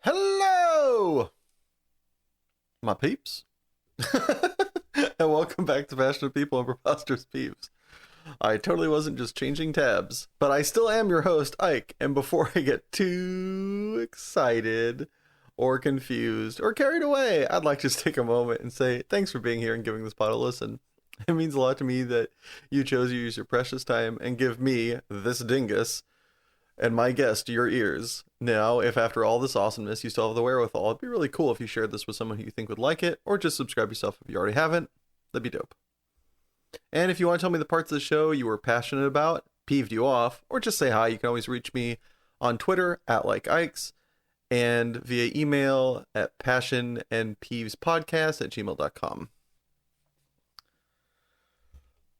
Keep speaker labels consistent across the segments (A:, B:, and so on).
A: Hello, my peeps, and welcome back to Passionate People and Preposterous Peeps. I totally wasn't just changing tabs, but I still am your host, Ike, and before I get too excited or confused or carried away, I'd like to just take a moment and say thanks for being here and giving this pod a listen. It means a lot to me that you chose to use your precious time and give me, this dingus, and my guest your ears. Now, if after all this awesomeness you still have the wherewithal, it'd be really cool if you shared this with someone who you think would like it, or just subscribe yourself if you already haven't. That'd be dope. And if you want to tell me the parts of the show you were passionate about, peeved you off, or just say hi, you can always reach me on Twitter at LikeIkes and via email at passionandpeevespodcast@gmail.com.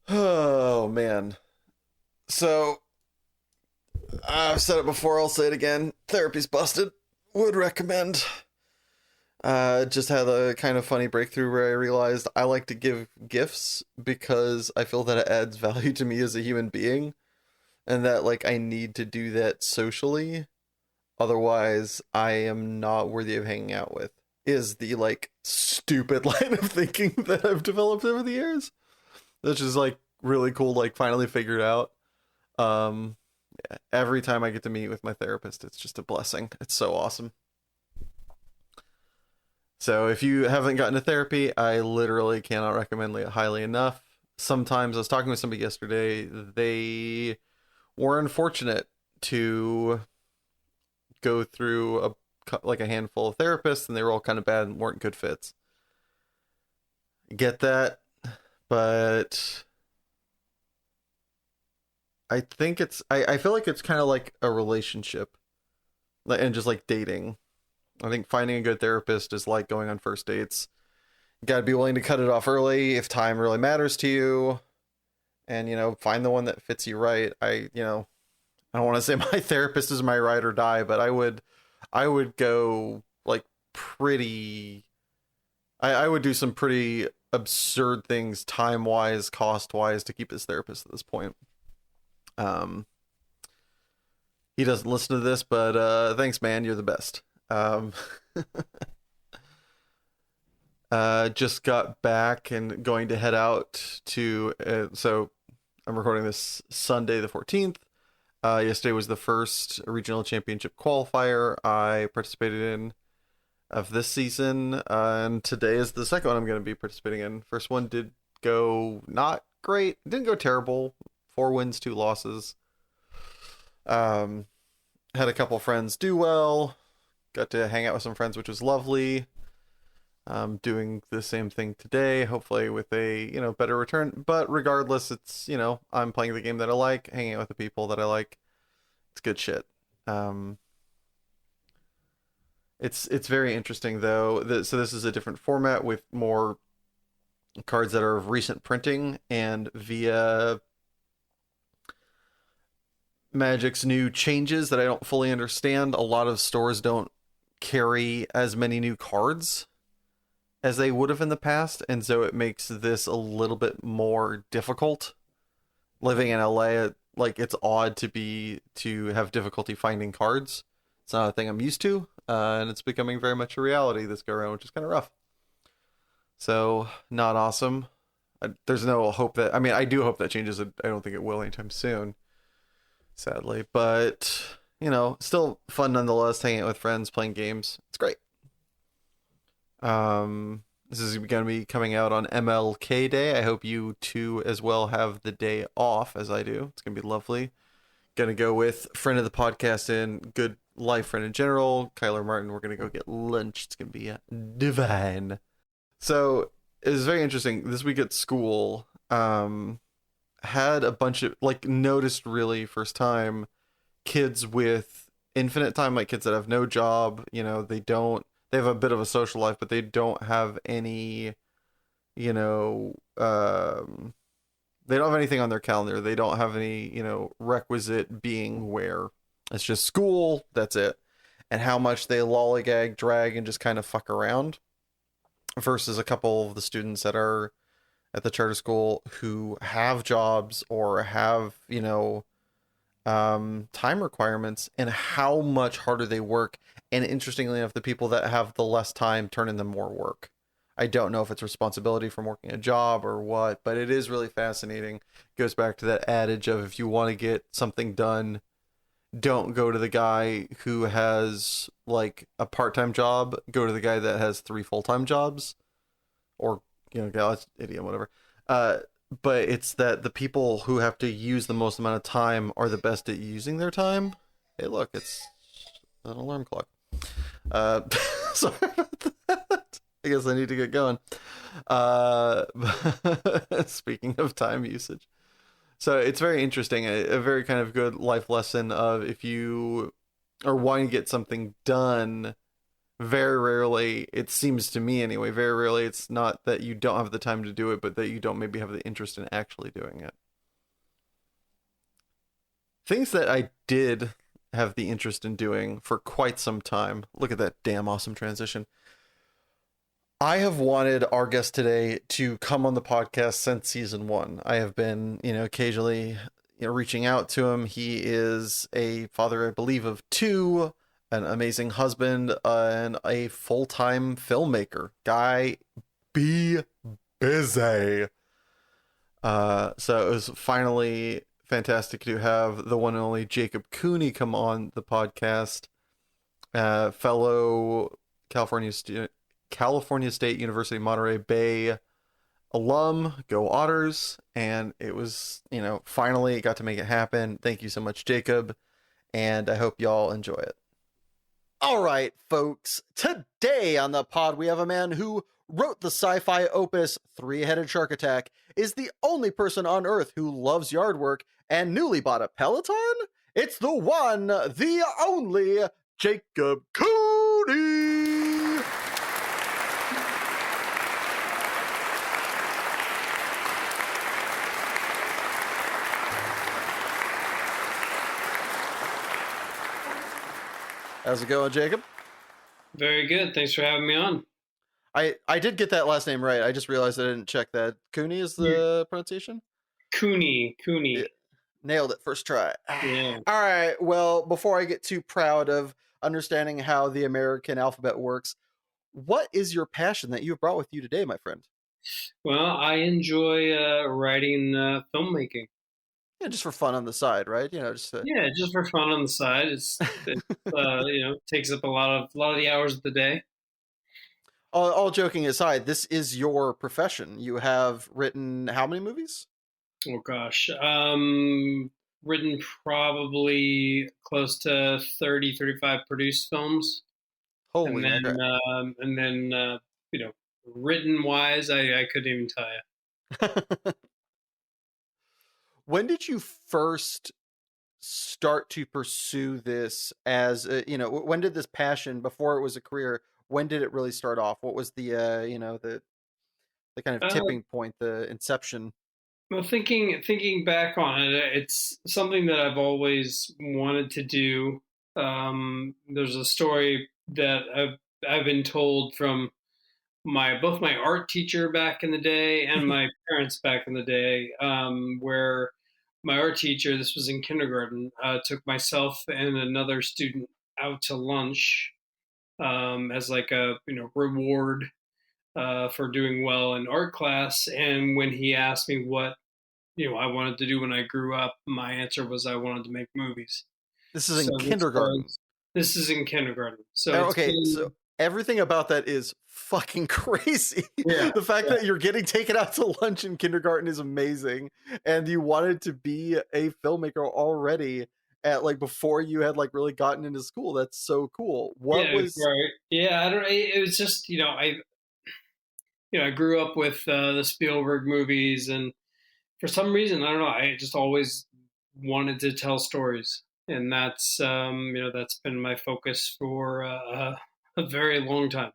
A: Oh, man. So, I've said it before, I'll say it again. Therapy's busted. Would recommend. Just had a kind of funny breakthrough where I realized I like to give gifts because I feel that it adds value to me as a human being. And that, like, I need to do that socially. Otherwise, I am not worthy of hanging out with. Is the, like, stupid line of thinking that I've developed over the years. Which is, like, really cool, like, finally figured out. Every time I get to meet with my therapist, it's just a blessing. It's so awesome. So if you haven't gotten to therapy, I literally cannot recommend it highly enough. Sometimes I was talking with somebody yesterday, they were unfortunate to go through a handful of therapists, and they were all kind of bad and weren't good fits. Get that, but I think I feel like it's kind of like a relationship and just like dating. I think finding a good therapist is like going on first dates. You gotta be willing to cut it off early if time really matters to you, and find the one that fits you right. I don't want to say my therapist is my ride or die, but I would go like pretty. I would do some pretty absurd things time wise, cost wise to keep this therapist at this point. He doesn't listen to this, but thanks, man. You're the best. Just got back and going to head out to. So I'm recording this Sunday the 14th. Yesterday was the first regional championship qualifier I participated in of this season, and today is the second one I'm going to be participating in. First one did go not great. It didn't go terrible. 4 wins, 2 losses. Had a couple friends do well. Got to hang out with some friends, which was lovely. Doing the same thing today, hopefully with a better return. But regardless, it's I'm playing the game that I like, hanging out with the people that I like. It's good shit. It's very interesting though. So this is a different format with more cards that are of recent printing, and via Magic's new changes that I don't fully understand, a lot of stores don't carry as many new cards as they would have in the past, and so it makes this a little bit more difficult. Living in LA, like, it's odd to have difficulty finding cards. It's not a thing I'm used to, and it's becoming very much a reality this go around, which is kind of rough. So, not awesome. There's no hope that, I do hope that changes. I don't think it will anytime soon, sadly, but still fun nonetheless, hanging out with friends, playing games. It's great. This is going to be coming out on MLK Day. I hope you too as well have the day off as I do. It's going to be lovely. Going to go with friend of the podcast and good life friend in general, Kyler Martin. We're going to go get lunch. It's going to be divine. So it was very interesting. This week at school, had a bunch of, like, noticed really first time kids with infinite time, like kids that have no job, they have a bit of a social life, but they don't have any, they don't have anything on their calendar. They don't have any, requisite being where it's just school, that's it. And how much they lollygag, drag, and just kind of fuck around versus a couple of the students that are at the charter school who have jobs or have, time requirements and how much harder they work. And interestingly enough, the people that have the less time turn in the more work. I don't know if it's responsibility from working a job or what, but it is really fascinating. It goes back to that adage of if you want to get something done, don't go to the guy who has like a part-time job, go to the guy that has three full-time jobs, or that's idiom, whatever. uh but it's that the people who have to use the most amount of time are the best at using their time. Hey, look, it's an alarm clock. uh Sorry about that. I guess I need to get going. uh Speaking of time usage, so it's very interesting, a very kind of good life lesson of if you are wanting to get something done, very rarely, it seems to me anyway, very rarely it's not that you don't have the time to do it, but that you don't maybe have the interest in actually doing it. Things that I did have the interest in doing for quite some time. Look at that damn awesome transition. I have wanted our guest today to come on the podcast since season one. I have been, occasionally, reaching out to him. He is a father, I believe, of two, an amazing husband, and a full-time filmmaker. Guy, be busy. So it was finally fantastic to have the one and only Jacob COONEY come on the podcast. Fellow California student, California State University Monterey Bay alum, go Otters, and it was, finally got to make it happen. Thank you so much, Jacob, and I hope y'all enjoy it. All right, folks, today on the pod we have a man who wrote the sci-fi opus Three-Headed Shark Attack, is the only person on Earth who loves yard work, and newly bought a Peloton? It's the one, the only, Jacob COONEY! How's it going, Jacob?
B: Very good. Thanks for having me on.
A: I did get that last name right. I just realized I didn't check that. COONEY is the pronunciation?
B: COONEY.
A: Yeah, nailed it first try.
B: Yeah.
A: All right. Well, before I get too proud of understanding how the American alphabet works, what is your passion that you've brought with you today, my friend?
B: Well, I enjoy writing filmmaking.
A: Yeah, just for fun on the side, right?
B: Yeah, just for fun on the side. It takes up a lot of the hours of the day.
A: all joking aside, this is your profession. You have written how many movies?
B: Oh gosh. Written probably close to 30, 35 produced films.
A: Holy
B: And then written wise, I couldn't even tell you.
A: When did you first start to pursue this as when did this passion, before it was a career, when did it really start off? What was the kind of
B: Uh,
A: tipping point, the inception?
B: Well, thinking back on it, it's something that I've always wanted to do. There's a story that I've been told from both my art teacher back in the day and my parents back in the day, where my art teacher, this was in kindergarten, took myself and another student out to lunch as like a reward for doing well in art class. And when he asked me what I wanted to do when I grew up, my answer was I wanted to make movies.
A: This is
B: So
A: in kindergarten.
B: this is in kindergarten. So it's
A: Okay,
B: been
A: so everything about that is fucking crazy.
B: yeah,
A: The fact
B: yeah.
A: that you're getting taken out to lunch in kindergarten is amazing, and you wanted to be a filmmaker already at like before you had like really gotten into school. That's so cool. What
B: Yeah,
A: was
B: right. Yeah, I don't. It was just I grew up with the Spielberg movies, and for some reason I don't know. I just always wanted to tell stories, and that's been my focus for a very long time.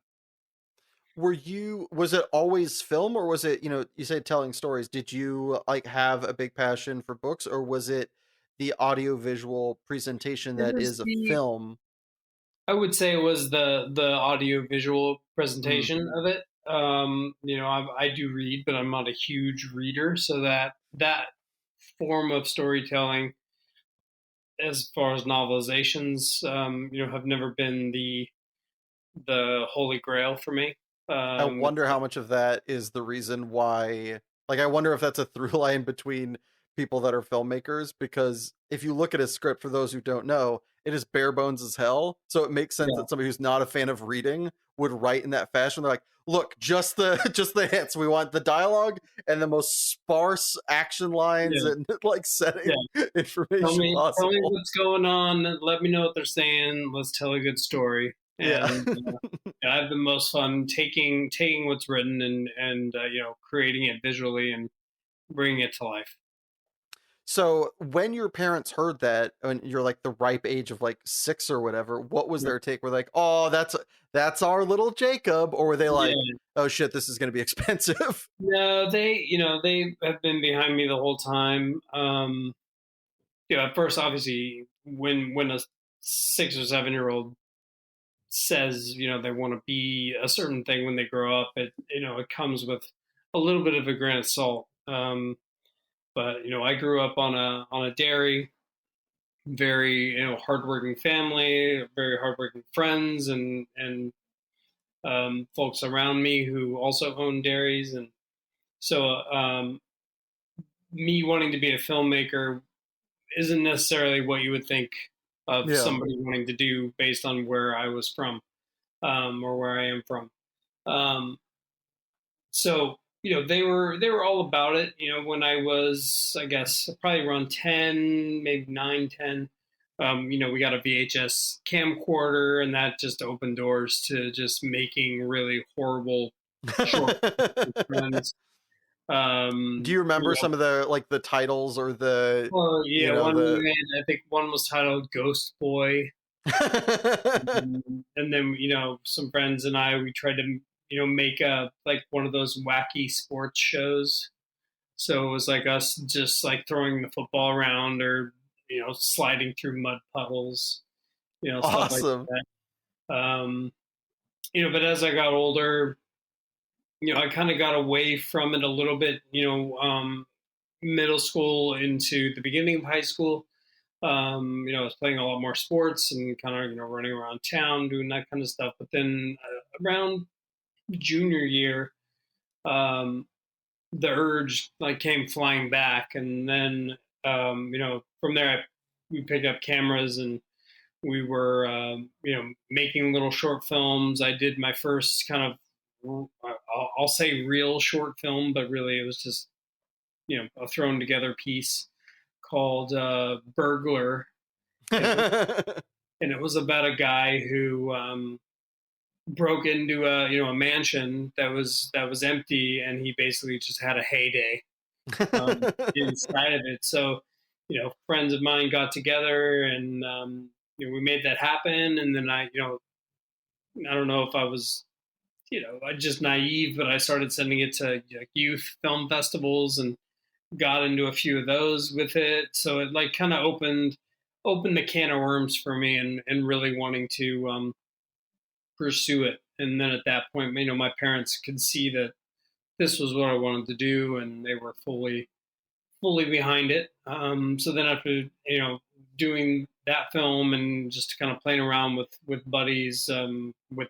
A: was it always film, or was it, you said telling stories? Did you like have a big passion for books, or was it the audio visual presentation
B: It
A: that
B: was
A: is a
B: the
A: film?
B: I would say it was the audio visual
A: Mm.
B: presentation of it. I do read, but I'm not a huge reader, so that form of storytelling as far as novelizations, have never been the holy grail for me.
A: I
B: Um,
A: wonder how much of that is the reason why. Like, I wonder if that's a through line between people that are filmmakers, because if you look at a script, for those who don't know, it is bare bones as hell. So it makes sense
B: yeah,
A: that somebody who's not a fan of reading would write in that fashion. They're like, look, just the just the hits. We want the dialogue and the most sparse action lines
B: yeah,
A: and like
B: yeah.
A: setting
B: Tell
A: information
B: me, tell me
A: possible.
B: what's going on. Let me know what they're saying. Let's tell a good story.
A: Yeah.
B: And I have the most fun taking what's written and creating it visually and bringing it to life.
A: So when your parents heard that, and you're like the ripe age of like 6 or whatever, what was their take? Were they like, "Oh, that's our little Jacob," or were they like,
B: Yeah.
A: "Oh shit, this is going to be expensive"?
B: No, they have been behind me the whole time. At first, obviously, when a 6 or 7 year old says they want to be a certain thing when they grow up, it comes with a little bit of a grain of salt. But I grew up on a dairy, very hardworking family, very hardworking friends, and folks around me who also own dairies, and so me wanting to be a filmmaker isn't necessarily what you would think of
A: Yeah.
B: somebody wanting to do based on where I was from, or where I am from. Um, so they were all about it. When I was, I guess, probably around 10, maybe 9, 10. We got a VHS camcorder, and that just opened doors to just making really horrible short friends.
A: Do you remember some of the like the titles or the
B: Well,
A: you
B: yeah,
A: know
B: one we
A: the
B: made, I think one was titled Ghost Boy. And then some friends and I, we tried to make a like one of those wacky sports shows. So it was like us just like throwing the football around, or sliding through mud puddles, stuff like
A: awesome?
B: that. But as I got older, I kind of got away from it a little bit. Middle school into the beginning of high school. I was playing a lot more sports and kind of running around town doing that kind of stuff. But then around junior year, um, the urge like came flying back, and then from there we picked up cameras, and we were making little short films. I did my first kind of I'll say real short film, but really it was just a thrown together piece called Burglar, and it was about a guy who broke into a mansion that was empty, and he basically just had a heyday inside of it. So friends of mine got together, and we made that happen. And then I don't know if I was just naive, but I started sending it to youth film festivals and got into a few of those with it. So it like kind of opened the can of worms for me, and really wanting to pursue it. And then at that point, my parents could see that this was what I wanted to do, and they were fully behind it. So then after doing that film and just kind of playing around with buddies, with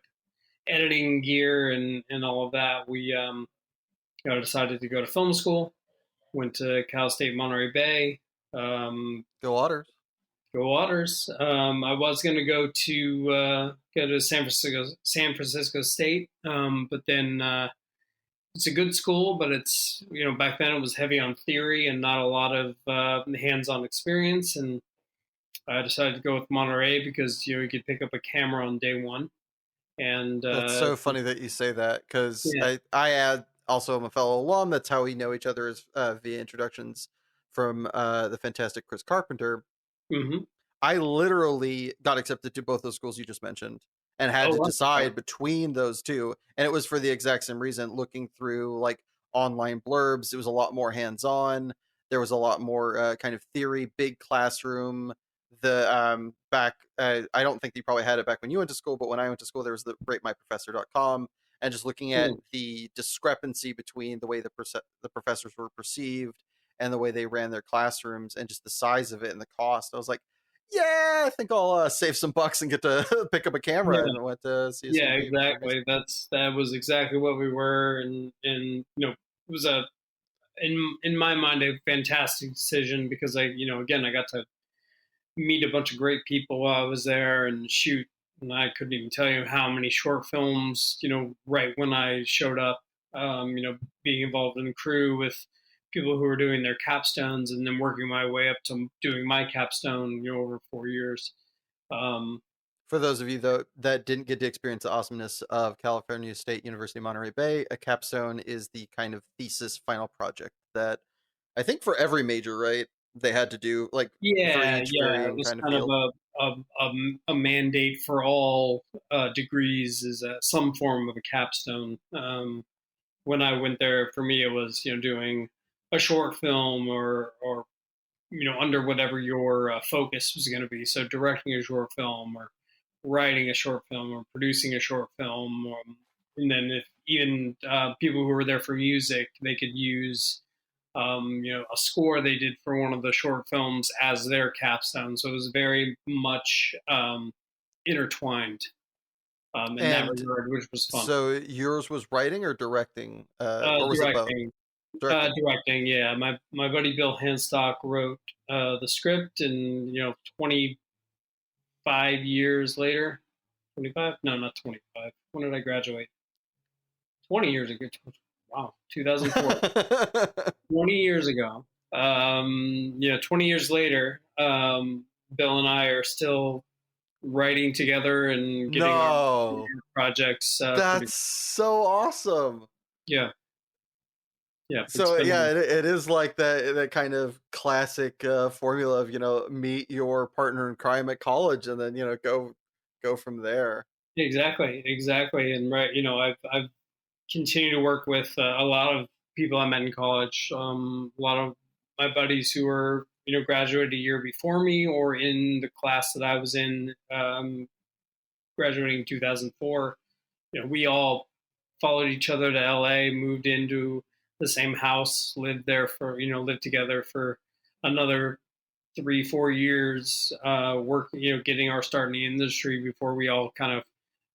B: editing gear and all of that, we decided to go to film school. Went to Cal State Monterey Bay. Um,
A: Go Otters.
B: Go Waters. I was going to go to San Francisco State, but then it's a good school, but it's back then it was heavy on theory and not a lot of hands-on experience, and I decided to go with Monterey because you could pick up a camera on day one, and
A: That's so funny that you say that, because
B: yeah.
A: I add also I'm a fellow alum. That's how we know each other, is via introductions from the fantastic Chris Carpenter.
B: Mm-hmm.
A: I literally got accepted to both those schools you just mentioned and had
B: Oh,
A: to
B: wow.
A: decide between those two. And it was for the exact same reason. Looking through like online blurbs, it was a lot more hands on. There was a lot more kind of theory, big classroom. The back, I don't think you probably had it back when you went to school, but when I went to school, there was the ratemyprofessor.com. And just looking at
B: Cool.
A: the discrepancy between the way the professors were perceived and the way they ran their classrooms and just the size of it and the cost, I was like, yeah, I think I'll save some bucks and get to pick up a camera, and went to see some
B: Yeah,
A: peeps.
B: exactly. That was exactly what we were, and it was a in my mind a fantastic decision because again I got to meet a bunch of great people while I was there and shoot, and I couldn't even tell you how many short films right when I showed up, being involved in the crew with people who were doing their capstones and then working my way up to doing my capstone over 4 years. Um,
A: For those of you though that didn't get to experience the awesomeness of California State University Monterey Bay, a capstone is the kind of thesis final project that I think for every major, right, they had to do, like for
B: Yeah,
A: each
B: yeah, it
A: varying
B: was
A: kind of
B: kind of
A: field.
B: a mandate for all degrees is some form of a capstone. When I went there, for me, it was doing a short film or under whatever your focus was going to be. So directing a short film or writing a short film or producing a short film, and then if even people who were there for music, they could use a score they did for one of the short films as their capstone. So it was very much intertwined in that
A: And
B: regard, which was fun.
A: so yours was writing or directing, or was it both?
B: Directing,
A: Directing.
B: directing. Yeah, my buddy Bill Hanstock wrote the script, and 25 years later, 25? No, not 25. When did I graduate? 20 years ago. Wow, 2004. 20 years ago. 20 years later, Bill and I are still writing together and getting our
A: No,
B: projects
A: that's
B: produced.
A: so awesome.
B: Yeah, yeah. It's
A: So yeah,
B: been
A: it is like that kind of classic formula of meet your partner in crime at college and then go from there.
B: exactly, and right. I've continued to work with a lot of people I met in college. A lot of my buddies who were graduated a year before me or in the class that I was in, graduating in 2004. We all followed each other to LA, moved into the same house, lived there for lived together for another 3-4 years, working, getting our start in the industry before we all kind of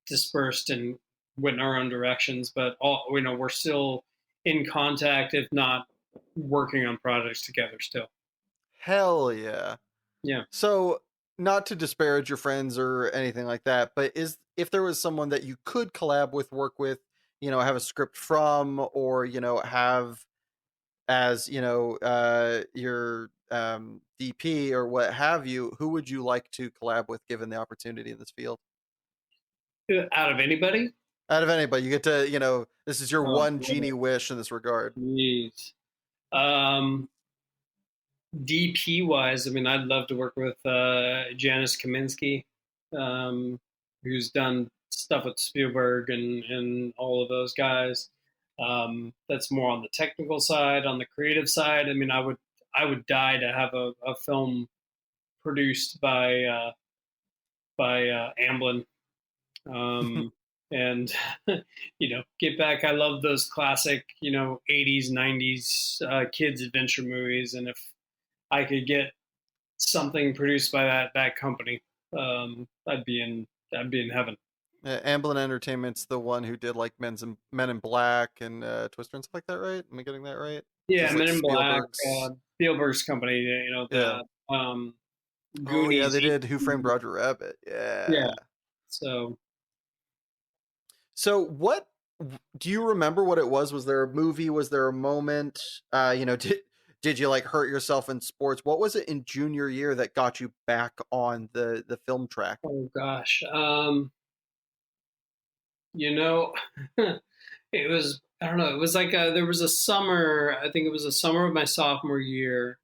B: dispersed and went in our own directions. But all we're still in contact, if not working on projects together still.
A: Hell yeah.
B: Yeah.
A: So, not to disparage your friends or anything like that, but is if there was someone that you could collab with, work with, have a script from, or have as your DP or what have you, who would you like to collab with given the opportunity in this field?
B: Out of anybody?
A: Out of anybody, you get to this is your
B: Oh,
A: one genie wish in this regard.
B: jeez. Um, DP wise, I mean, I'd love to work with Janice Kaminsky, um, who's done stuff with Spielberg and all of those guys. That's more on the technical side. On the creative side, I mean, I would die to have a film produced by Amblin, and get back. I love those classic 80s 90s kids adventure movies, and if I could get something produced by that company, I'd be in heaven.
A: Amblin Entertainment's the one who did like Men in Black and Twister and stuff like that, right? Am I getting that right? This
B: Yeah,
A: is like
B: Men in Black,
A: Spielberg's.
B: Spielberg's company.
A: Yeah.
B: The
A: Oh yeah,
B: Goonies.
A: they did Who Framed Roger Rabbit. Yeah.
B: Yeah. So
A: So what do you remember what it was? Was there a movie? Was there a moment? Did you like hurt yourself in sports? What was it in junior year that got you back on the film track?
B: oh gosh, you know, it was I don't know. It was like there was a summer. I think it was a summer of my sophomore year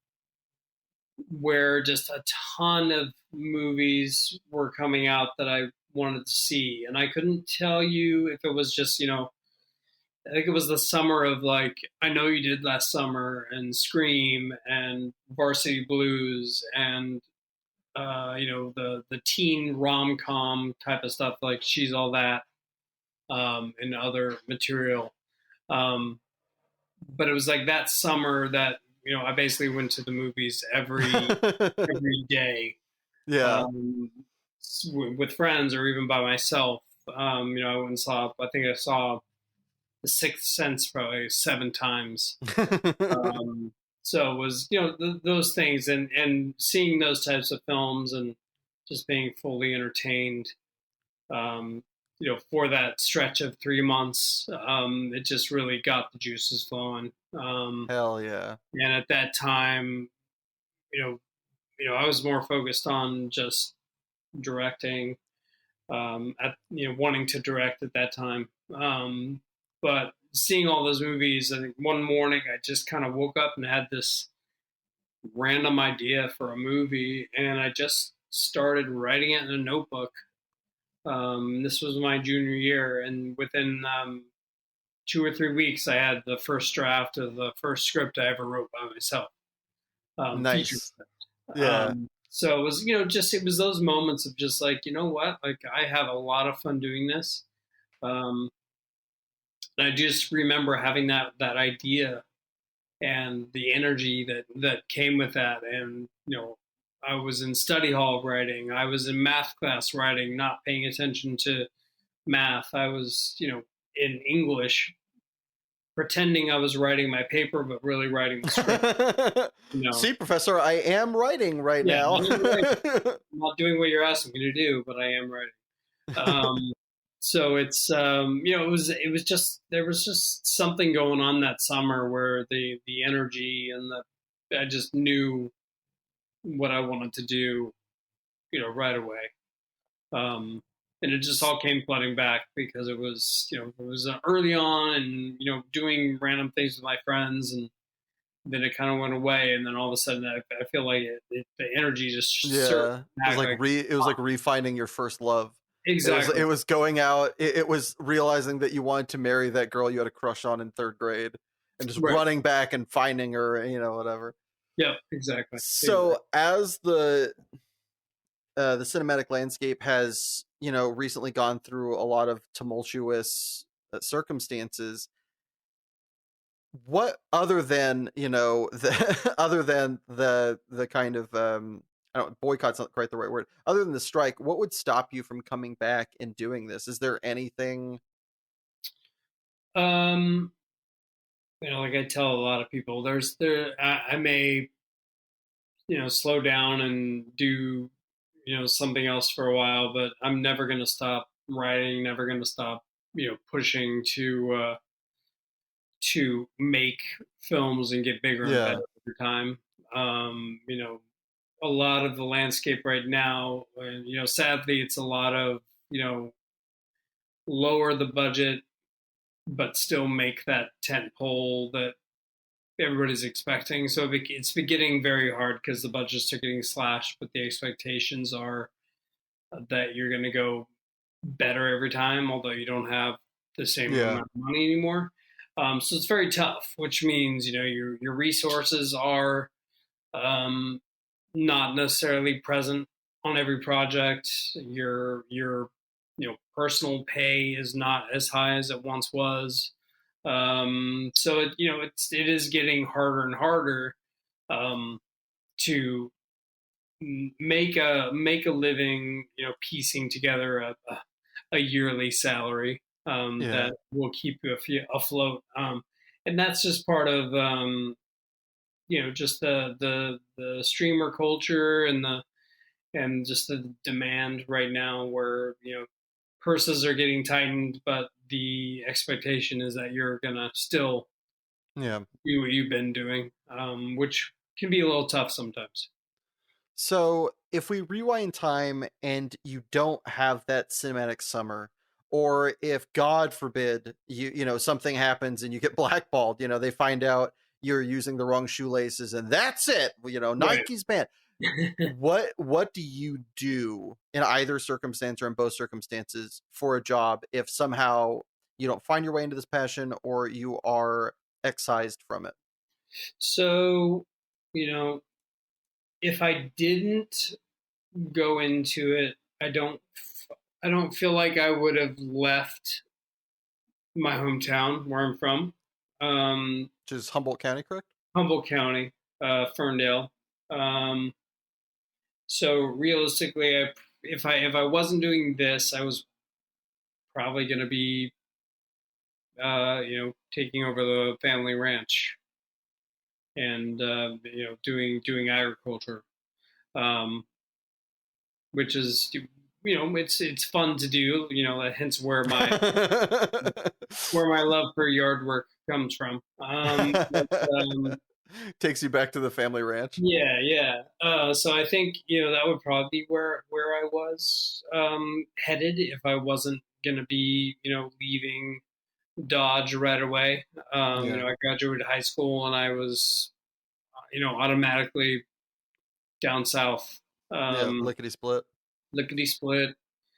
B: where just a ton of movies were coming out that I wanted to see, and I couldn't tell you if it was just I think it was the summer of like I Know You Did Last Summer and Scream and Varsity Blues and the teen rom com type of stuff like She's All That, and other material. Um, but it was like that summer that I basically went to the movies every day.
A: Yeah.
B: um, with friends or even by myself. I went and saw. I think I saw The Sixth Sense probably 7 times. Um, so it was those things, and seeing those types of films and just being fully entertained. For that stretch of 3 months, it just really got the juices flowing.
A: Hell yeah.
B: And at that time, you know, I was more focused on just directing, wanting to direct at that time. But seeing all those movies, I think one morning I just kind of woke up and had this random idea for a movie, and I just started writing it in a notebook. This was my junior year, and within 2 or 3 weeks, I had the first draft of the first script I ever wrote by myself. Feature
A: Nice.
B: script.
A: Yeah.
B: So it was, it was those moments of just like, you know what, like I have a lot of fun doing this. Um, and I just remember having that idea and the energy that came with that. And I was in study hall writing. I was in math class writing, not paying attention to math. I was, in English, pretending I was writing my paper, but really writing the script.
A: See, Professor, I am writing right
B: Yeah,
A: now.
B: I'm not doing what you're asking me to do, but I am writing. So it's it was just there was just something going on that summer where the energy and I just knew what I wanted to do, right away. And it just all came flooding back because it was early on, and doing random things with my friends, and then it kind of went away, and then all of a sudden I feel like the energy just surged
A: Yeah. It was
B: back.
A: like
B: Like,
A: it was like refinding your first love.
B: exactly.
A: It was going out. It was realizing that you wanted to marry that girl you had a crush on in 3rd grade, and just
B: Right.
A: running back and finding her. Whatever.
B: Yep. Exactly.
A: So as the cinematic landscape has recently gone through a lot of tumultuous circumstances, what other than other than the kind of I don't, boycott's not quite the right word, other than the strike, what would stop you from coming back and doing this? Is there anything?
B: Um, like I tell a lot of people, I may slow down and do something else for a while, but I'm never going to stop writing, never going to stop pushing to make films and get bigger and better
A: Yeah.
B: over time. A lot of the landscape right now, and sadly, it's a lot of lower the budget, but still make that tent pole that everybody's expecting. So it's getting very hard because the budgets are getting slashed, but the expectations are that you're going to go better every time, although you don't have the same
A: Yeah.
B: amount of money anymore. So it's very tough, which means your resources are not necessarily present on every project. Your personal pay is not as high as it once was. So it is getting harder and harder to make a living, piecing together a yearly salary
A: Yeah.
B: that will keep you afloat. And that's just part of just the streamer culture and just the demand right now, where purses are getting tightened, but the expectation is that you're gonna still
A: Yeah.
B: do what you've been doing, which can be a little tough sometimes.
A: So if we rewind time and you don't have that cinematic summer, or if God forbid something happens and you get blackballed, they find out you're using the wrong shoelaces and that's it.
B: Right.
A: Nike's banned. What do you do in either circumstance or in both circumstances for a job if somehow you don't find your way into this passion or you are excised from it?
B: So, you know, if I didn't go into it, I don't feel like I would have left my hometown where I'm from, um,
A: Which is Humboldt County, correct?
B: Humboldt County, Ferndale. Um, So realistically, if I wasn't doing this, I was probably going to be taking over the family ranch and doing agriculture, um, which is it's fun to do. Hence where my love for yard work comes from.
A: Takes you back to the family ranch.
B: Yeah, yeah. So I think that would probably be where I was headed if I wasn't gonna be leaving Dodge right away.
A: Yeah.
B: I graduated high school and I was automatically down south.
A: Yeah,
B: Um,
A: lickety split.
B: Lickety split. Did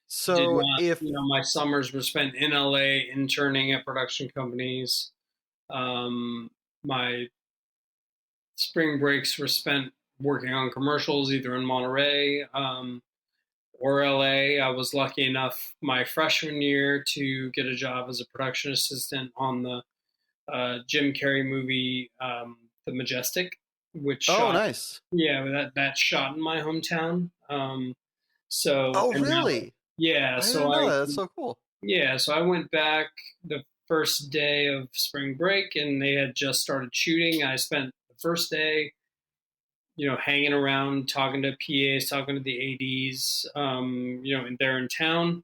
A: So
B: not,
A: if
B: my summers were spent in LA interning at production companies. My spring breaks were spent working on commercials, either in Monterey or LA. I was lucky enough my freshman year to get a job as a production assistant on the Jim Carrey movie, The Majestic, which
A: oh,
B: shot,
A: nice.
B: yeah, that shot in my hometown. So
A: Oh,
B: and now,
A: really?
B: yeah,
A: I didn't know that. That's so cool.
B: so I went back the first day of spring break, and they had just started shooting. I spent the first day, hanging around, talking to PAs, talking to the ADs, and they're in town.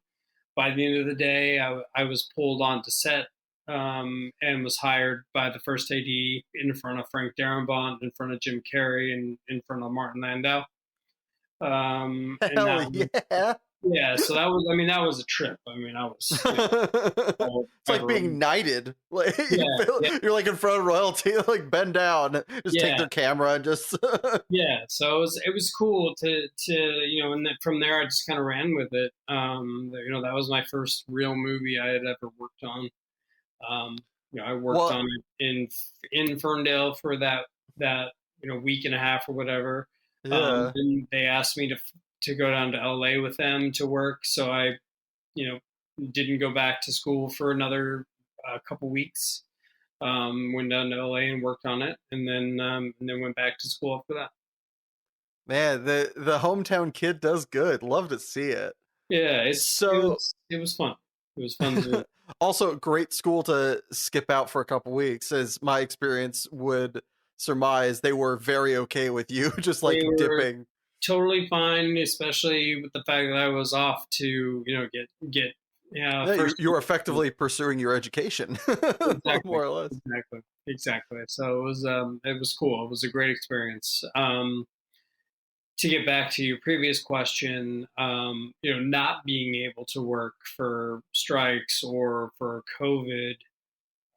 B: By the end of the day, I was pulled onto set and was hired by the first AD in front of Frank Darabont, in front of Jim Carrey, and in front of Martin Landau. And
A: Hell
B: that was,
A: yeah.
B: yeah, so that was a trip. I mean, I was
A: It's like
B: ever,
A: being knighted. Like
B: yeah, yeah,
A: you're like in front of royalty, like bend down, just take
B: yeah.
A: their camera and just
B: Yeah, so it was cool to and then from there I just kind of ran with it. That was my first real movie I had ever worked on. I worked
A: well,
B: on it in Ferndale for that week and a half or whatever.
A: yeah.
B: Then they asked me to go down to LA with them to work, so I you know didn't go back to school for another couple weeks. Went down to LA and worked on it, and then went back to school after that.
A: Man, the hometown kid does good. Love to see it.
B: Yeah,
A: So
B: it was fun. It was fun to
A: also great school to skip out for a couple weeks, as my experience would surmise they were very okay with you just
B: They
A: like
B: were
A: dipping.
B: totally fine, especially with the fact that I was off to get
A: Yeah,
B: first.
A: you were effectively pursuing your education,
B: Exactly,
A: more or less.
B: exactly. So it was cool. It was a great experience. To get back to your previous question, not being able to work for strikes or for COVID,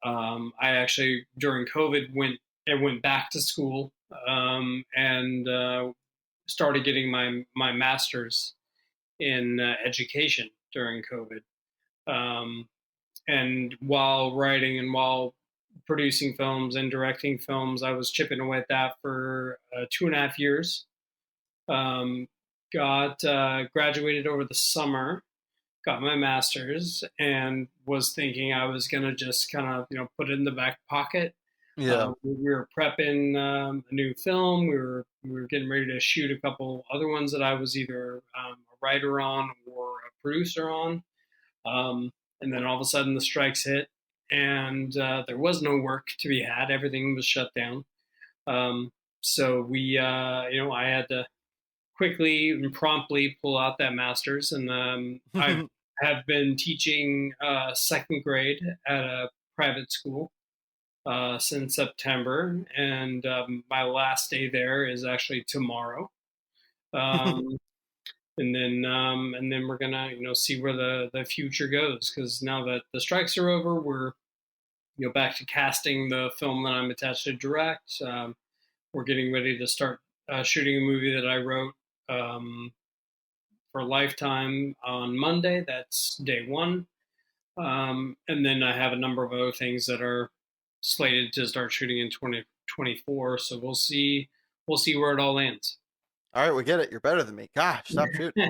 B: I actually during COVID went back to school and started getting my master's in education during COVID. And while writing and while producing films and directing films, I was chipping away at that for 2.5 years. Um, got Graduated over the summer, got my master's, and was thinking I was gonna just kind of put it in the back pocket.
A: Yeah.
B: We were prepping a new film. We were getting ready to shoot a couple other ones that I was either a writer on or a producer on. And then all of a sudden the strikes hit, and there was no work to be had. Everything was shut down. Um, so I had to quickly and promptly pull out that master's, and I have been teaching second grade at a private school since September, and my last day there is actually tomorrow. Um, and then we're gonna see where the future goes, because now that the strikes are over, we're back to casting the film that I'm attached to direct. We're getting ready to start shooting a movie that I wrote for Lifetime on Monday. That's day one. And then I have a number of other things that are slated to start shooting in 2024. So we'll see where it all lands.
A: All right, we get it. You're better than me. Gosh, stop shooting.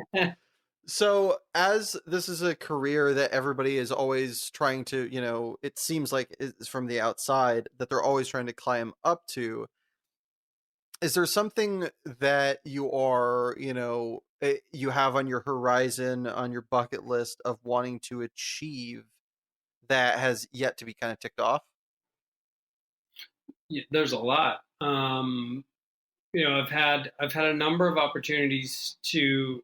A: So, as this is a career that everybody is always trying to, it seems like it's from the outside that they're always trying to climb up to. Is there something that you are, you have on your horizon, on your bucket list of wanting to achieve that has yet to be kind of ticked off?
B: Yeah, there's a lot. I've had a number of opportunities to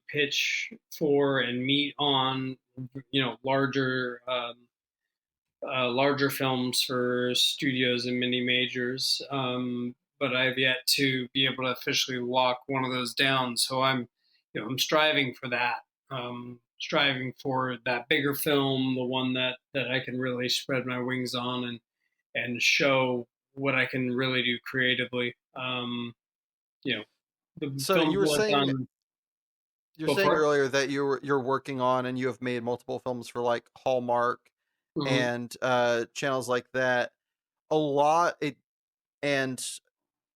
B: pitch for and meet on larger films for studios and mini majors. But I've yet to be able to officially lock one of those down. So I'm striving for that. Striving for that bigger film, the one that I can really spread my wings on and show what I can really do creatively. You know, the
A: So
B: films that I've done.
A: you're
B: Go
A: saying
B: for it.
A: earlier that you're working on and you have made multiple films for like Hallmark
B: Mm-hmm.
A: and channels like that. A lot it and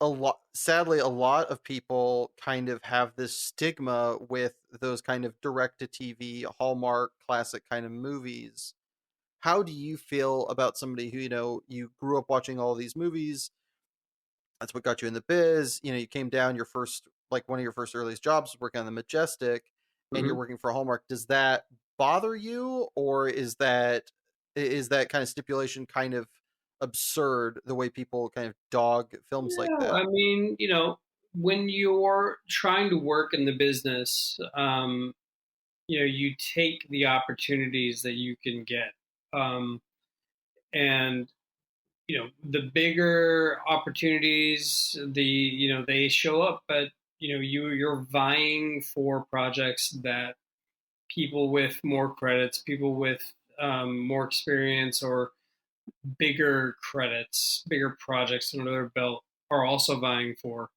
A: a lot sadly a lot of people kind of have this stigma with those kind of direct to TV Hallmark classic kind of movies. How do you feel about somebody who, you grew up watching all these movies? That's what got you in the biz. You came down your first, like one of your first earliest jobs was working on the Majestic, and you're
B: Mm-hmm.
A: working for Hallmark. Does that bother you, or is that kind of stipulation kind of absurd the way people kind of dog films like
B: Yeah,
A: that?
B: I mean, when you're trying to work in the business, you take the opportunities that you can get. And the bigger opportunities, they show up, but you're vying for projects that people with more credits, people with more experience, or bigger credits, bigger projects under their belt are also vying for.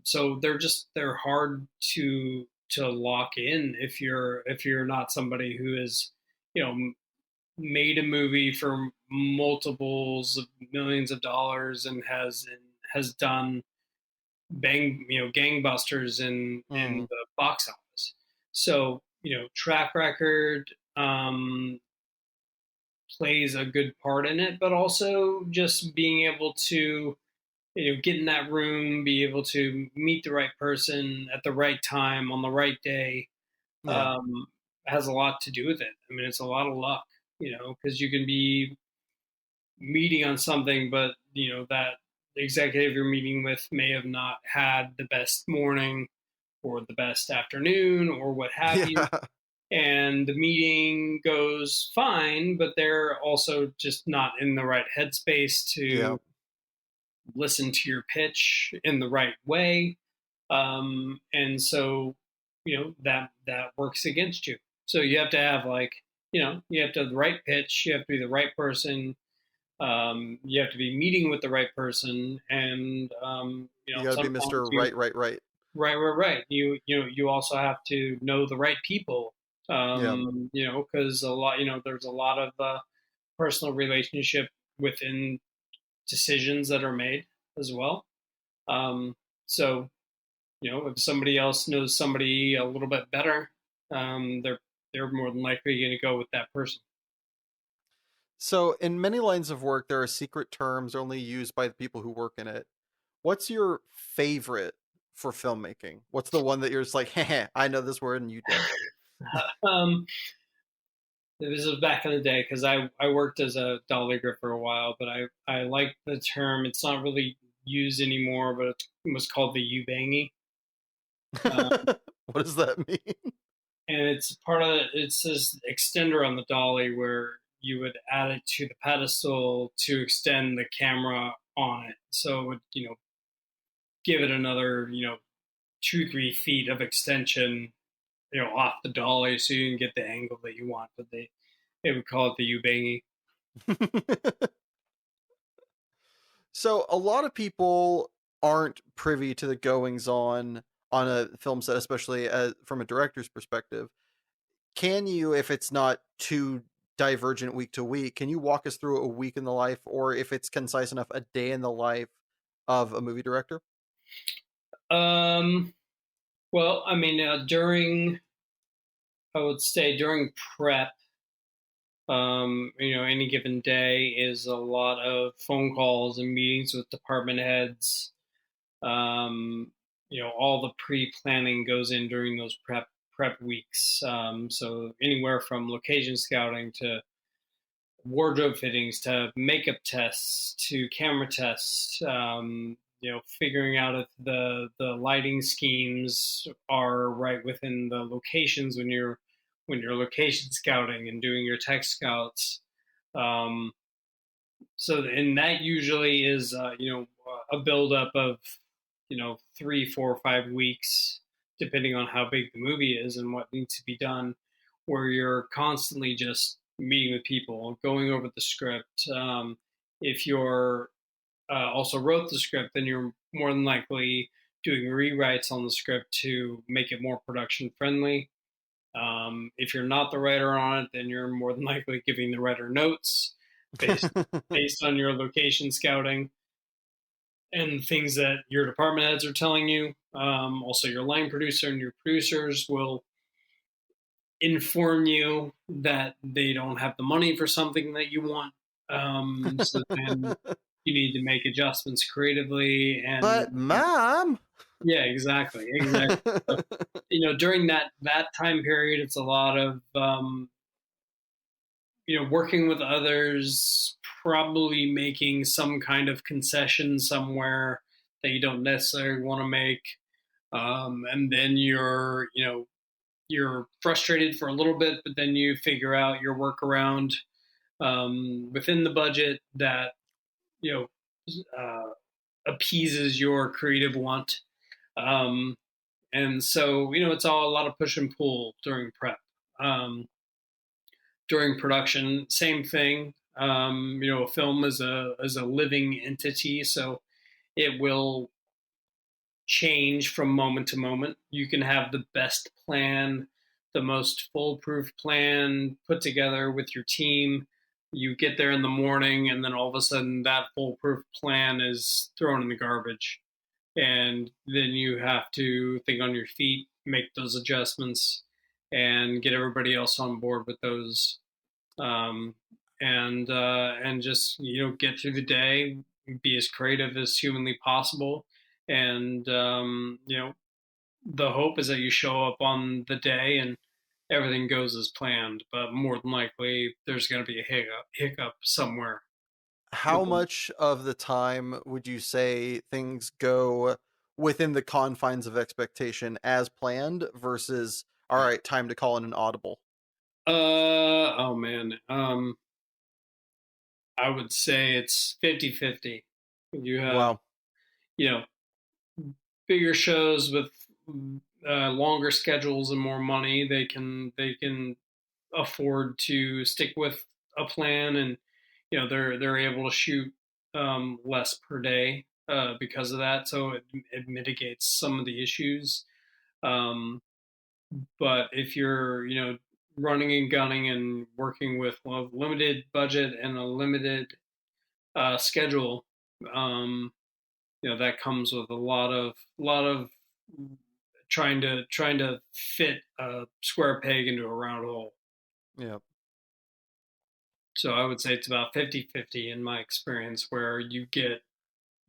B: So they're hard to lock in if you're not somebody who is you know made a movie for multiples of millions of dollars and has done gangbusters in
A: Mm,
B: the box office. So track record plays a good part in it, but also just being able to get in that room, be able to meet the right person at the right time on the right day,
A: yeah,
B: um, has a lot to do with it. I mean, it's a lot of luck, because you can be meeting on something, but that executive you're meeting with may have not had the best morning or the best afternoon or what have you.
A: yeah,
B: And the meeting goes fine, but they're also just not in the right headspace
A: yeah,
B: to listen to your pitch in the right way, and so that works against you. So you have to have you have to have the right pitch, you have to be the right person, you have to be meeting with the right person, and
A: you got to be
B: sometimes
A: Mr. Right, right, right.
B: right. You also have to know the right people,
A: Yeah,
B: because a lot there's a lot of personal relationship within decisions that are made as well. So if somebody else knows somebody a little bit better, they're more than likely going to go with that person.
A: so in many lines of work there are secret terms only used by the people who work in it. What's your favorite for filmmaking? What's the one that you're just like, hey, I know this word and you don't?
B: um, this was back in the day because I worked as a dollygripper for a while, but I like the term. It's not really used anymore, but it was called the ubangi. Uh,
A: What does that mean?
B: and it's part of it's this extender on the dolly where you would add it to the pedestal to extend the camera on it, so it would give it another 2-3 feet of extension off the dolly so you can get the angle that you want. But they would call it the ubangi.
A: So a lot of people aren't privy to the goings on a film set, especially from a director's perspective. Can you, if it's not too divergent week to week, can you walk us through a week in the life, or if it's concise enough, a day in the life of a movie director?
B: um well, I mean, during I would say during prep, any given day is a lot of phone calls and meetings with department heads, Um, all the pre-planning goes in during those prep weeks. So anywhere from location scouting to wardrobe fittings to makeup tests to camera tests. Figuring out if the lighting schemes are right within the locations when you're location scouting and doing your tech scouts. Um, and that usually is a buildup of 3, 4, 5 weeks, depending on how big the movie is and what needs to be done, where you're constantly just meeting with people, going over the script. If you're also wrote the script, then you're more than likely doing rewrites on the script to make it more production friendly. If you're not the writer on it, then you're more than likely giving the writer notes based based on your location scouting and things that your department heads are telling you. Also, your line producer and your producers will inform you that they don't have the money for something that you want. So then you need to make adjustments creatively. And
A: But mom.
B: yeah, exactly. So, during that time period, it's a lot of working with others, probably making some kind of concession somewhere that you don't necessarily want to make. And then you're frustrated for a little bit, but then you figure out your workaround within the budget that you know appeases your creative want. Um, and so it's all a lot of push and pull during prep. Um, During production, same thing. A film is a living entity, so it will change from moment to moment. You can have the best plan, the most foolproof plan put together with your team. You get there in the morning, and then all of a sudden, that foolproof plan is thrown in the garbage. And then you have to think on your feet, make those adjustments, and get everybody else on board with those. Um, and just get through the day, be as creative as humanly possible, and the hope is that you show up on the day and everything goes as planned. But more than likely, there's going to be a hiccup somewhere.
A: How much of the time would you say things go within the confines of expectation as planned versus, all right, time to call in an audible?
B: Oh man. I would say it's 50-50. You have,
A: Wow.
B: you know, bigger shows with longer schedules and more money. They can afford to stick with a plan, and they're able to shoot less per day because of that. So it mitigates some of the issues. Um, but if you're running and gunning and working with a limited budget and a limited schedule, um, that comes with a lot of trying to fit a square peg into a round hole.
A: Yeah.
B: So I would say it's about 50-50 in my experience, where you get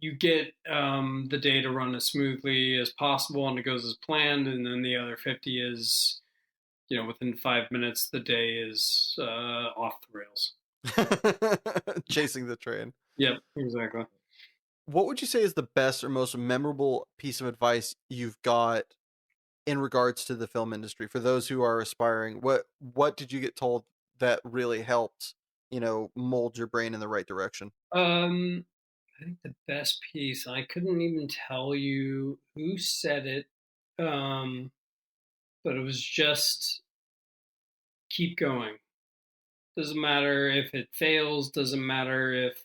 B: the day to run as smoothly as possible and it goes as planned, and then the other 50 is within 5 minutes the day is off the rails.
A: Chasing the train.
B: Yep, exactly.
A: What would you say is the best or most memorable piece of advice you've got in regards to the film industry for those who are aspiring? What did you get told that really helped, mold your brain in the right direction?
B: um I think the best piece, I couldn't even tell you who said it, um but it was just keep going. Doesn't matter if it fails, doesn't matter if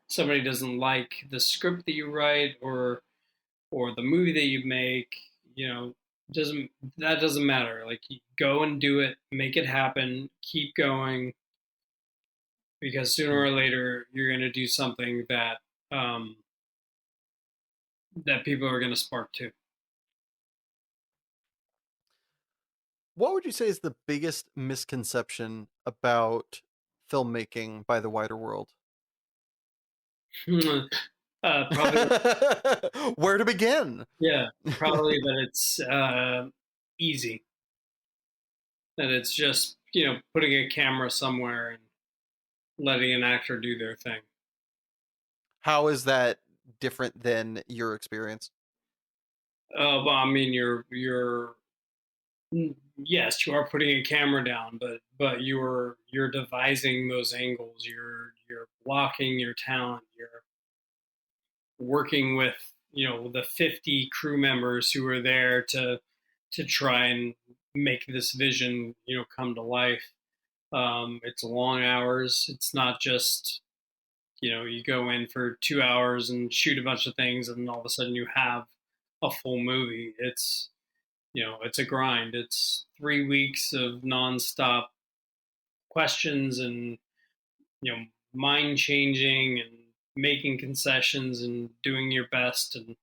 B: somebody doesn't like the script that you write or the movie that you make, you know, doesn't that doesn't matter. Like, you go and do it, make it happen, keep going, because sooner
A: Hmm.
B: or later you're going to do something um, that people are going to spark to.
A: What would you say is the biggest misconception about filmmaking by the wider world?
B: Probably,
A: Where to begin?
B: yeah, probably that it's easy. That it's just putting a camera somewhere and letting an actor do their thing.
A: How is that different than your experience?
B: Well, I mean, you're yes, you are putting a camera down, but you're devising those angles. You're blocking your talent. You're working with the 50 crew members who are there to try and make this vision come to life. It's long hours. It's not just you go in for 2 hours and shoot a bunch of things, and all of a sudden you have a full movie. It's a grind. It's 3 weeks of nonstop questions and mind changing and making concessions and doing your best and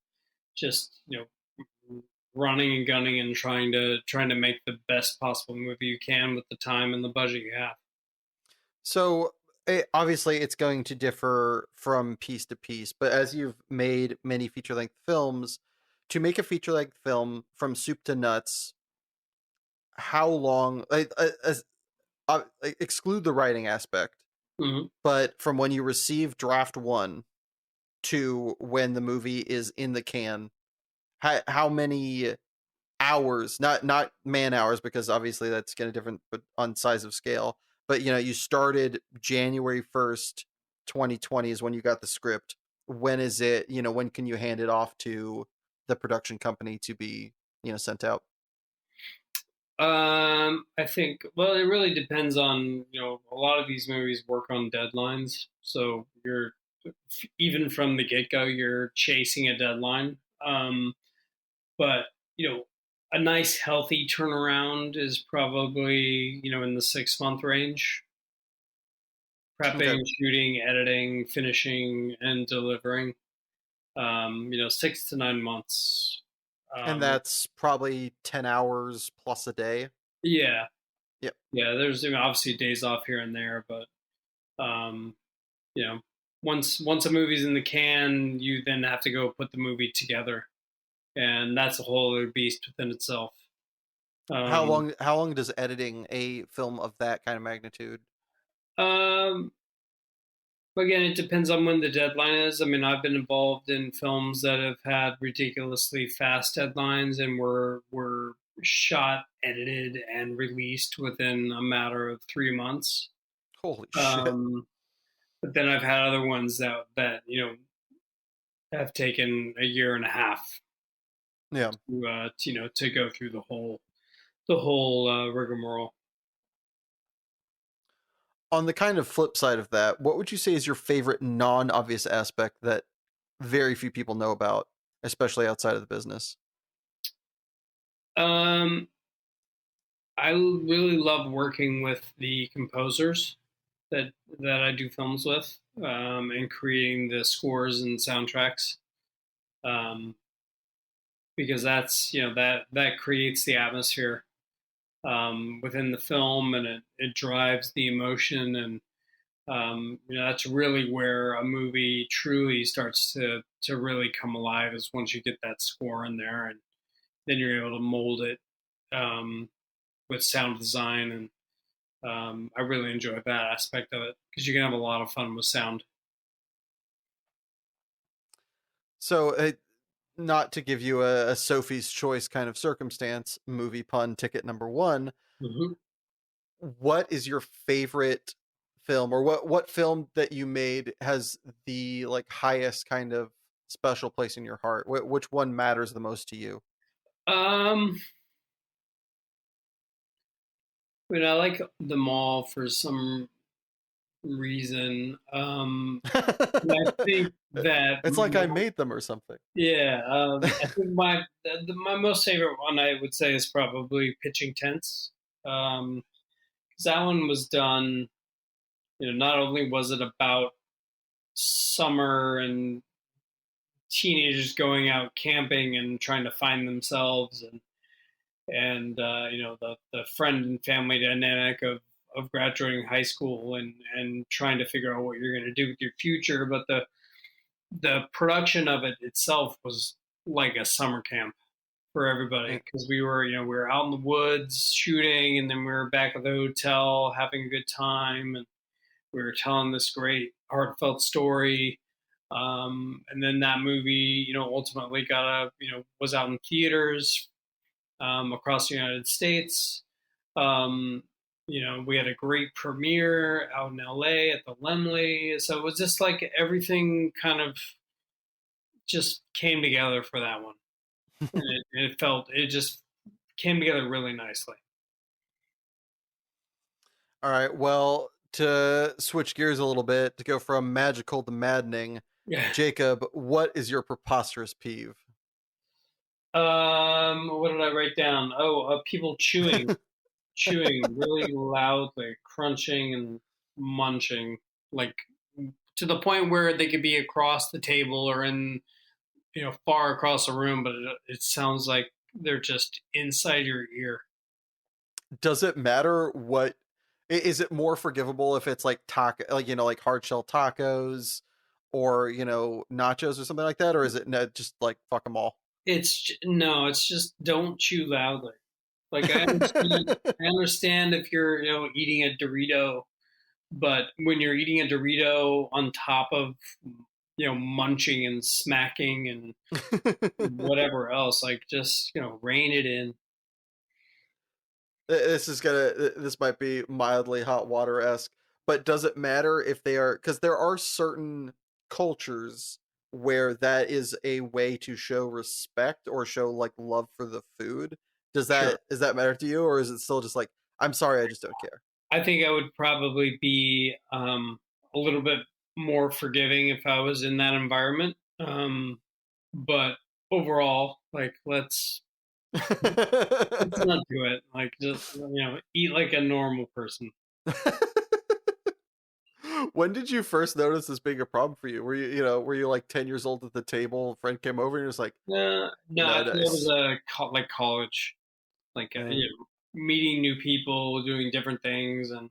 B: just running and gunning and trying to make the best possible movie you can with the time and the budget you have.
A: So obviously, it's going to differ from piece to piece. But as you've made many feature length films, to make a feature length film from soup to nuts, how long? Exclude the writing aspect,
B: Mm-hmm.
A: but from when you receive draft one to when the movie is in the can, how many hours, not man hours, because obviously that's going to different but on size of scale, but you started January 1st, 2020 is when you got the script. When is it, when can you hand it off to the production company to be sent out?
B: I think, well, it really depends on, a lot of these movies work on deadlines. So you're, even from the get go, you're chasing a deadline. But, a nice healthy turnaround is probably, in the 6 month range.
A: Okay.
B: Prepping, shooting, editing, finishing, and delivering. 6 to 9 months.
A: And
B: Um,
A: that's probably 10 hours plus a day.
B: yeah,
A: Yep.
B: yeah. There's obviously days off here and there, but um, you know, once a movie's in the can, you then have to go put the movie together, and that's a whole other beast within itself.
A: how
B: Um,
A: long how long does editing a film of that kind of magnitude?
B: um, Again, it depends on when the deadline is. I mean, I've been involved in films that have had ridiculously fast deadlines and were shot, edited, and released within a matter of 3 months.
A: Holy shit.
B: Um, but then I've had other ones that have taken a year and a half
A: Yeah.
B: to go through the whole rigmarole.
A: On the kind of flip side of that, what would you say is your favorite non-obvious aspect that very few people know about, especially outside of the business?
B: Um, I really love working with the composers that I do films with, and creating the scores and soundtracks, um, because that's that creates the atmosphere within the film, and it drives the emotion, and that's really where a movie truly starts to really come alive, is once you get that score in there, and then you're able to mold it um, with sound design, and I really enjoy that aspect of it because you can have a lot of fun with sound.
A: So, not to give you a Sophie's Choice kind of circumstance, movie pun ticket number one,
B: Mm-hmm.
A: what is your favorite film, or what film that you made has the like highest kind of special place in your heart? Which one matters the most to you?
B: Um, I mean, I like them all for some reason. I think that
A: It's like I made them or something.
B: yeah, I think my most favorite one I would say is probably Pitching Tents. Because that one was done. Not only was it about summer and teenagers going out camping and trying to find themselves, and the friend and family dynamic of graduating high school and trying to figure out what you're going to do with your future, but the production of it itself was like a summer camp for everybody, because we were out in the woods shooting, and then we were back at the hotel having a good time, and we were telling this great heartfelt story. And then that movie, ultimately was out in theaters across the United States. Um, we had a great premiere out in LA at the Lemley. So it was just like everything kind of just came together for that one. And it just came together really nicely.
A: All right. Well, to switch gears a little bit, to go from magical to maddening,
B: Yeah.
A: Jacob, what is your preposterous peeve?
B: What did I write down? Oh, people chewing really loudly, crunching and munching, like to the point where they could be across the table or in, far across the room, but it sounds like they're just inside your ear.
A: Does it matter what? Is it more forgivable if it's like taco, like like hard shell tacos, or nachos or something like that, or is it just like fuck them all?
B: No, it's just don't chew loudly. Like I understand if you're, eating a Dorito, but when you're eating a Dorito on top of, munching and smacking and whatever else, like just, rein it in.
A: This might be mildly hot water esque, but does it matter if they are, because there are certain cultures where that is a way to show respect or show like love for the food.
B: Sure.
A: Does that matter to you, or is it still just like, I'm sorry, I just don't care?
B: I think I would probably be a little bit more forgiving if I was in that environment. But overall, like let's not do it. Like just eat like a normal person.
A: When did you first notice this being a problem for you? Were you like 10 years old at the table, a friend came over and you're just like,
B: No, I think it was
A: nice.
B: like college, like
A: Mm.
B: meeting new people, doing different things, and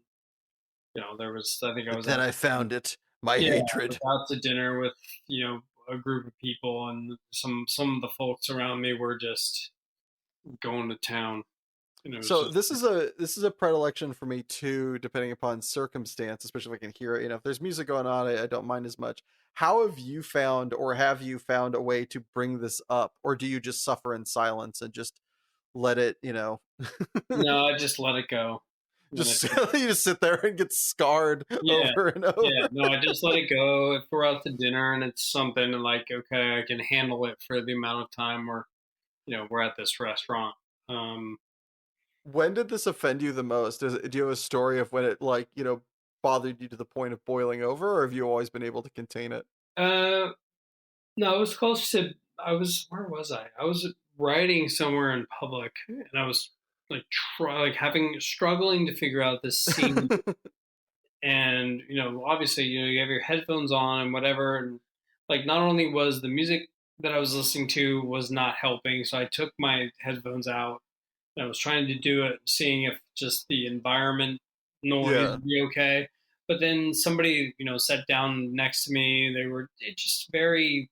B: there was I think I
A: But
B: was
A: then
B: out,
A: I found it, my
B: yeah, I was
A: hatred.
B: out to dinner with a group of people, and some of the folks around me were just going to town, and it was
A: So
B: just
A: this is a predilection for me too, depending upon circumstance, especially if I can hear it. If there's music going on, I don't mind as much. How have you found a way to bring this up, or do you just suffer in silence and just let it,
B: no, I just let it go. And
A: just you just sit there and get scarred
B: yeah,
A: over and
B: yeah,
A: over?
B: no, I just let it go. If we're out to dinner and it's something and like, okay, I can handle it for the amount of time we're at this restaurant. Um,
A: When did this offend you the most? Do you have a story of when it like bothered you to the point of boiling over, or have you always been able to contain it?
B: uh, no, I was close to. Where was I? I was writing somewhere in public, and I was like like having struggling to figure out this scene. And obviously, you have your headphones on and whatever, and like not only was the music that I was listening to was not helping, so I took my headphones out. And I was trying to do it, seeing if just the environment noise
A: Yeah.
B: would be okay. But then somebody, sat down next to me. They were just very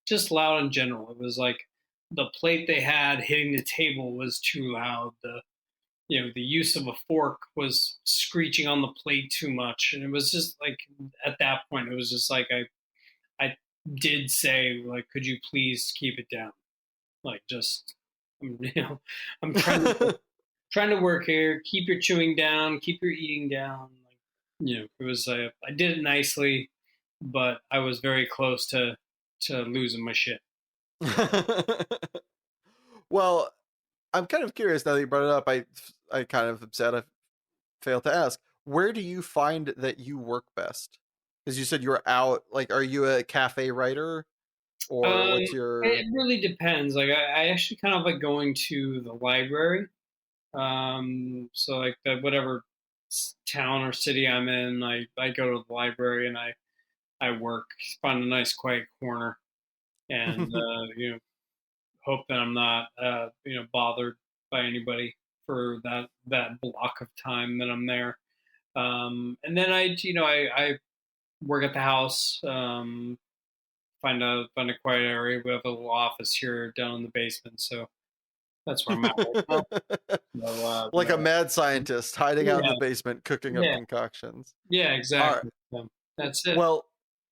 B: just loud in general. It was like the plate they had hitting the table was too loud. The use of a fork was screeching on the plate too much, and it was just like at that point it was just like I did say, like, could you please keep it down, like just I'm trying to work here, keep your chewing down, keep your eating down, like it was I did it nicely, but I was very close to losing my shit.
A: Well, I'm kind of curious now that you brought it up. I kind of upset I failed to ask. Where do you find that you work best? Because you said you were out. Like, are you a cafe writer, or
B: Um,
A: what's your?
B: it really depends. Like I actually kind of like going to the library. So like the whatever town or city I'm in, I go to the library and I work, find a nice quiet corner, and hope that I'm not bothered by anybody for that block of time that I'm there. And then I work at the house. find a quiet area. We have a little office here down in the basement, so that's where I'm at right now. So,
A: Like a mad scientist hiding out in the
B: yeah,
A: basement cooking up
B: yeah,
A: concoctions.
B: yeah,
A: All right.
B: exactly. That's it.
A: Well,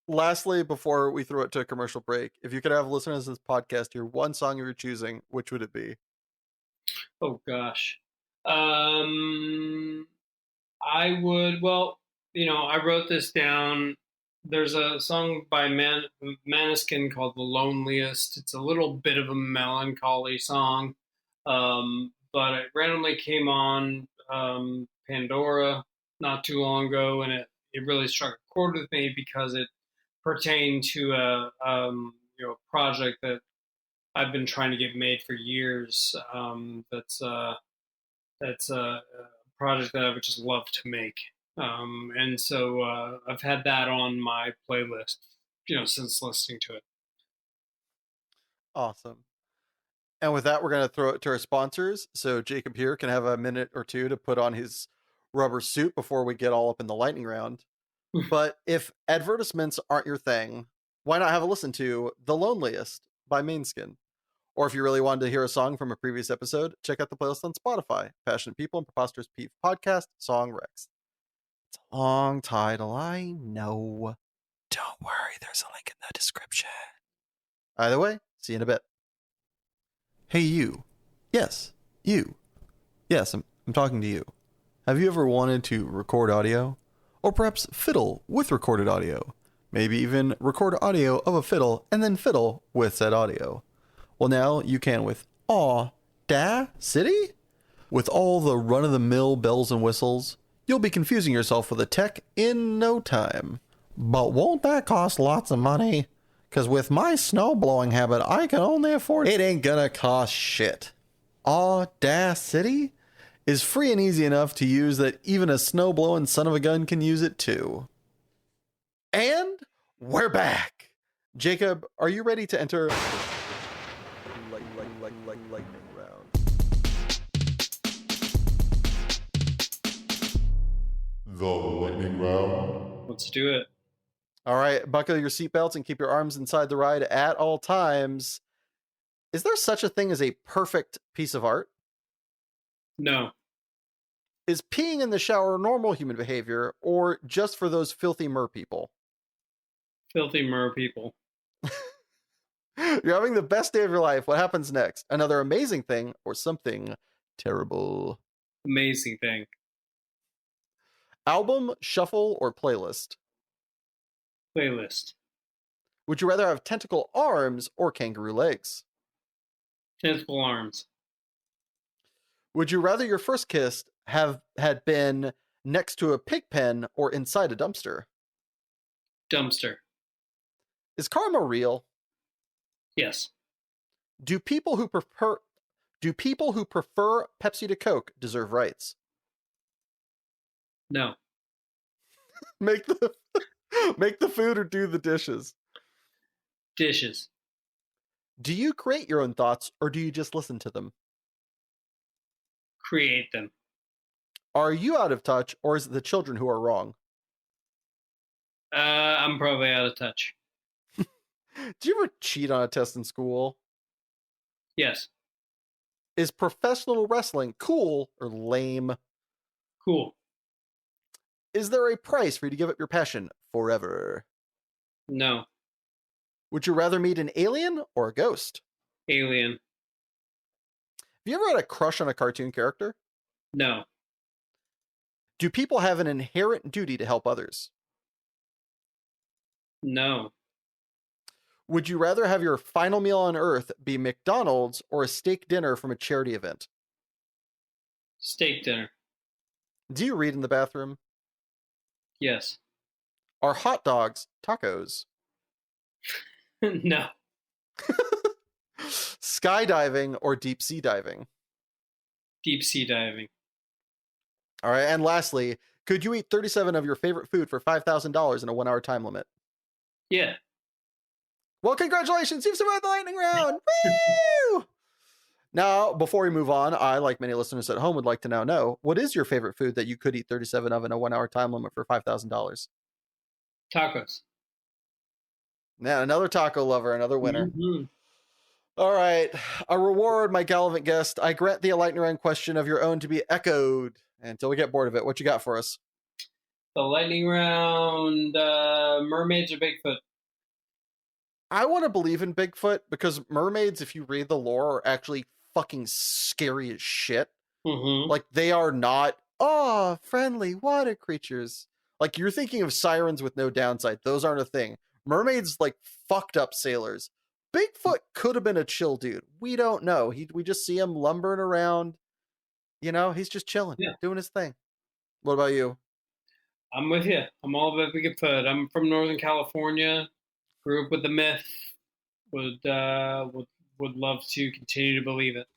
A: lastly, before we throw it to a commercial break, if you could have listeners to this podcast hear one song you were choosing, which would it be?
B: Oh gosh. I would. Well, I wrote this down. There's a song by Maneskin called "The Loneliest." It's a little bit of a melancholy song, but it randomly came on Pandora not too long ago, and it really struck a chord with me because it pertained to a project that I've been trying to get made for years. That's a project that I would just love to make. And so I've had that on my playlist, since listening to it.
A: Awesome. And with that, we're going to throw it to our sponsors. So Jacob here can have a minute or two to put on his rubber suit before we get all up in the lightning round. But if advertisements aren't your thing, why not have a listen to The Loneliest by Mainskin? Or if you really wanted to hear a song from a previous episode, check out the playlist on Spotify. Passionate People and Preposterous Peeve Podcast, Song Rex. It's a long title, I know. Don't worry, there's a link in the description. Either way, see you in a bit. Hey you. Yes, you. Yes, I'm talking to you. Have you ever wanted to record audio? Or perhaps fiddle with recorded audio? Maybe even record audio of a fiddle and then fiddle with said audio? Well, now you can with Audacity? With all the run-of-the-mill bells and whistles, you'll be confusing yourself with the tech in no time. But won't that cost lots of money? Because with my snow-blowing habit, I can only afford it. It ain't gonna cost shit. Audacity is free and easy enough to use that even a snow-blowing son of a gun can use it too. And we're back. Jacob, are you ready to enter lightning round?
C: The lightning round.
B: Let's do it.
A: All right, buckle your seatbelts and keep your arms inside the ride at all times. Is there such a thing as a perfect piece of art?
B: No.
A: Is peeing in the shower normal human behavior or just for those filthy mer people?
B: Filthy mer people.
A: You're having the best day of your life. What happens next? Another amazing thing or something terrible?
B: Amazing thing.
A: Album, shuffle, or playlist?
B: Playlist.
A: Would you rather have tentacle arms or kangaroo legs?
B: Tentacle arms.
A: Would you rather your first kiss had been next to a pig pen or inside a dumpster?
B: Dumpster.
A: Is karma real?
B: Yes.
A: Do people who prefer Pepsi to Coke deserve rights?
B: No.
A: Make the food or do the dishes?
B: Dishes.
A: Do you create your own thoughts or do you just listen to them?
B: Create them.
A: Are you out of touch or is it the children who are wrong?
B: I'm probably out of touch.
A: Do you ever cheat on a test in school?
B: Yes.
A: Is professional wrestling cool or lame?
B: Cool.
A: Is there a price for you to give up your passion forever?
B: No.
A: Would you rather meet an alien or a ghost?
B: Alien.
A: Have you ever had a crush on a cartoon character?
B: No.
A: Do people have an inherent duty to help others?
B: No.
A: Would you rather have your final meal on Earth be McDonald's or a steak dinner from a charity event?
B: Steak dinner.
A: Do you read in the bathroom?
B: Yes.
A: Are hot dogs tacos?
B: No.
A: Skydiving or deep sea diving?
B: Deep sea diving.
A: All right, and lastly, could you eat 37 of your favorite food for $5,000 in a 1-hour time limit?
B: Yeah.
A: Well, congratulations, you've survived the lightning round! Woo! Now, before we move on, I, like many listeners at home, would like to now know, what is your favorite food that you could eat 37 of in a 1-hour time limit for $5,000?
B: Tacos.
A: Now, another taco lover, another winner.
B: Mm-hmm.
A: All right. A reward, my gallant guest. I grant thee a lightning round question of your own to be echoed until we get bored of it. What you got for us?
B: The lightning round, mermaids or Bigfoot?
A: I want to believe in Bigfoot because mermaids, if you read the lore, are actually fucking scary as shit.
B: Mm-hmm.
A: Like, they are not, friendly water creatures. Like, you're thinking of sirens with no downside. Those aren't a thing. Mermaids, like, fucked up sailors. Bigfoot could have been a chill dude. We don't know. We just see him lumbering around. You know, he's just chilling, doing his thing. What about you?
B: I'm with you. I'm all about Bigfoot. I'm from Northern California. Grew up with the myth. Would love to continue to believe it.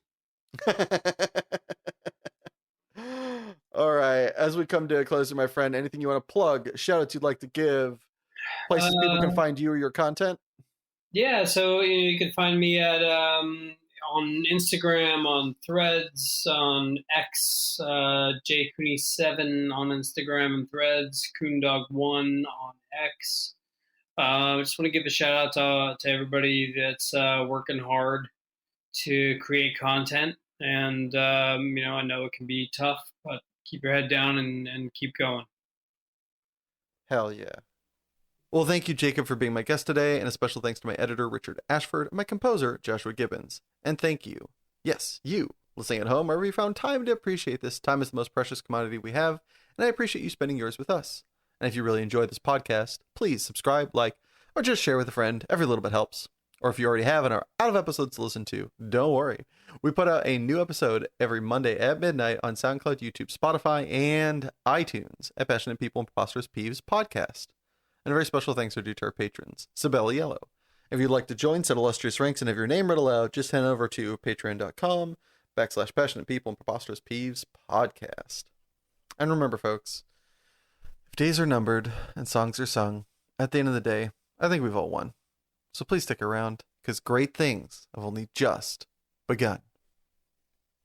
A: All right. As we come to a close, my friend, anything you want to plug, shout outs you'd like to give, places people can find you or your content?
B: Yeah, so you can find me at on Instagram, on Threads, on X, jcooney7 on Instagram and Threads, coondog1 on X. I just want to give a shout out to everybody that's working hard to create content. And, I know it can be tough, but keep your head down and keep going.
A: Hell yeah. Well, thank you, Jacob, for being my guest today, and a special thanks to my editor, Richard Ashford, and my composer, Joshua Gibbons. And thank you, yes, you, listening at home, wherever you found time to appreciate this. Time is the most precious commodity we have, and I appreciate you spending yours with us. And if you really enjoyed this podcast, please subscribe, like, or just share with a friend. Every little bit helps. Or if you already have and are out of episodes to listen to, don't worry. We put out a new episode every Monday at midnight on SoundCloud, YouTube, Spotify, and iTunes at Passionate People and Preposterous Peeves podcast. And a very special thanks are due to our patrons, Sabella Yellow. If you'd like to join said illustrious ranks and have your name read aloud, just head over to patreon.com/Passionate People and Preposterous Peeves podcast. And remember, folks, if days are numbered and songs are sung, at the end of the day, I think we've all won. So please stick around, because great things have only just begun.